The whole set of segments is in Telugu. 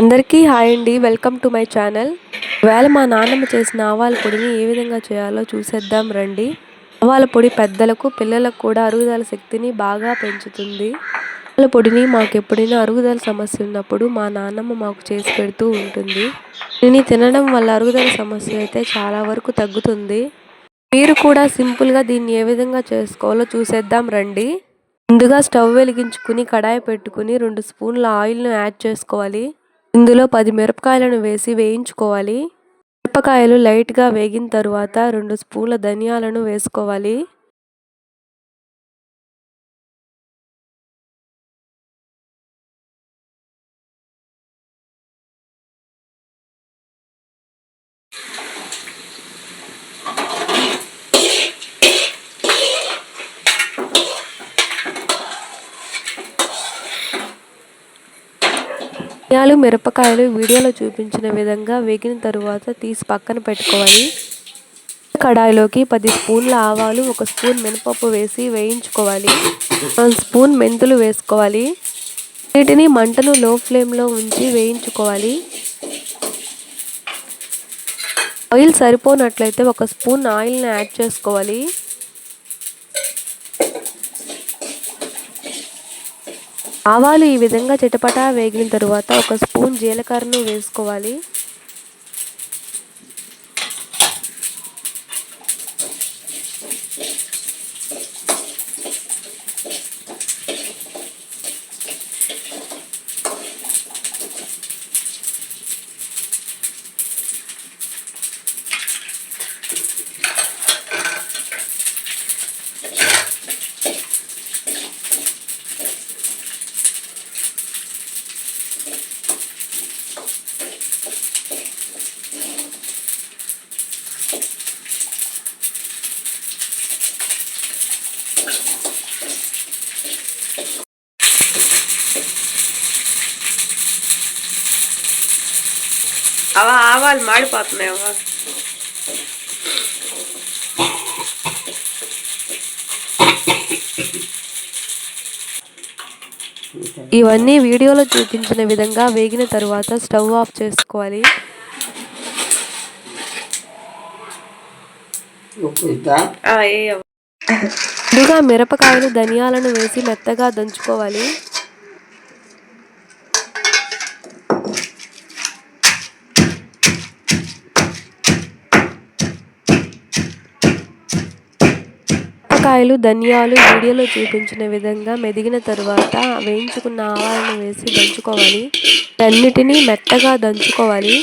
అందరికీ హాయ్ అండి. Welcome to my channel. ఇవాళ మా నాన్నమ్మ చేసిన ఆవాల పొడిని ఏ విధంగా చేయాలో చూసేద్దాం రండి. ఆవాల పొడి పెద్దలకు పిల్లలకు కూడా అరుగుదల శక్తిని బాగా పెంచుతుంది. ఆవాల పొడిని మాకు ఎప్పుడైనా అరుగుదల సమస్య ఉన్నప్పుడు మా నాన్నమ్మ మాకు చేసి పెడుతూ ఉంటుంది. దీన్ని తినడం వల్ల అరుగుదల సమస్య అయితే చాలా వరకు తగ్గుతుంది. మీరు కూడా సింపుల్గా దీన్ని ఏ విధంగా చేసుకోవాలో చూసేద్దాం రండి. ముందుగా స్టవ్ వెలిగించుకుని కడాయి పెట్టుకుని 2 స్పూన్ల ఆయిల్ను యాడ్ చేసుకోవాలి. ఇందులో 10 మిరపకాయలను వేసి వేయించుకోవాలి. మిరపకాయలు లైట్గా వేగిన తరువాత 2 స్పూన్ల ధనియాలను వేసుకోవాలి. ధనియాలు మిరపకాయలు వీడియోలో చూపించిన విధంగా వేగిన తరువాత తీసి పక్కన పెట్టుకోవాలి. కడాయిలోకి 10 స్పూన్ల ఆవాలు 1 స్పూన్ మినపప్పు వేసి వేయించుకోవాలి. 1 స్పూన్ మెంతులు వేసుకోవాలి. వీటిని మంటను లో ఫ్లేమ్లో ఉంచి వేయించుకోవాలి. ఆయిల్ సరిపోనట్లయితే 1 స్పూన్ ఆయిల్ని యాడ్ చేసుకోవాలి. ఆవాలు ఈ విధంగా చిటపటా వేగిన తరువాత 1 స్పూన్ జీలకర్రను వేసుకోవాలి. ఆవాలు మాడిపోతున్నాయి. ఇవన్నీ వీడియోలో చూపించిన విధంగా వేగిన తరువాత స్టవ్ ఆఫ్ చేసుకోవాలి. ముందుగా మిరపకాయలు ధనియాలను వేసి మెత్తగా దంచుకోవాలి. మిరపకాయలు ధనియాలు వీడియోలో చూపించిన విధంగా మెదిగిన తరువాత వేయించుకున్న ఆవాలను వేసి దంచుకోవాలి. అన్నిటినీ మెత్తగా దంచుకోవాలి.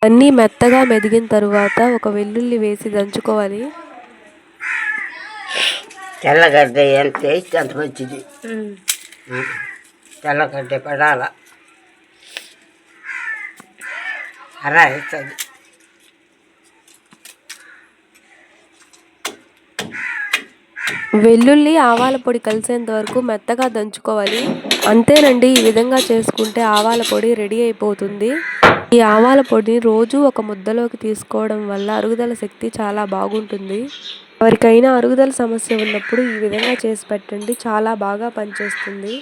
అన్నీ మెత్తగా మెదిగిన తరువాత ఒక వెల్లుల్లి వేసి దంచుకోవాలి. తెల్లగడ్డ ఎంత వేస్తే అంత మంచిది. తెల్లగడ్డ పడాల అలా వేస్తుంది. వెల్లుల్లి ఆవాల పొడి కలిసేంత వరకు మెత్తగా దంచుకోవాలి. అంతేనండి, ఈ విధంగా చేసుకుంటే ఆవాల పొడి రెడీ అయిపోతుంది. ఈ ఆవాల పొడిని రోజు ఒక ముద్దలోకి తీసుకోవడం వల్ల అరుగుదల శక్తి చాలా బాగుంటుంది. ఎవరికైనా అరుగుదల సమస్య ఉన్నప్పుడు ఈ విధంగా చేసి పెట్టండి, చాలా బాగా పనిచేస్తుంది.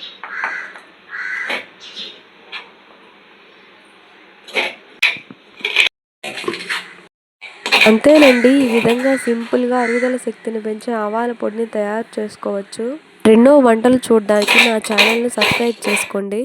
అంతేనండి, ఈ విధంగా సింపుల్గా అరుగుదల శక్తిని పెంచే ఆవాల పొడిని తయారు చేసుకోవచ్చు. ఎన్నో వంటలు చూడడానికి నా ఛానల్ని సబ్స్క్రైబ్ చేసుకోండి.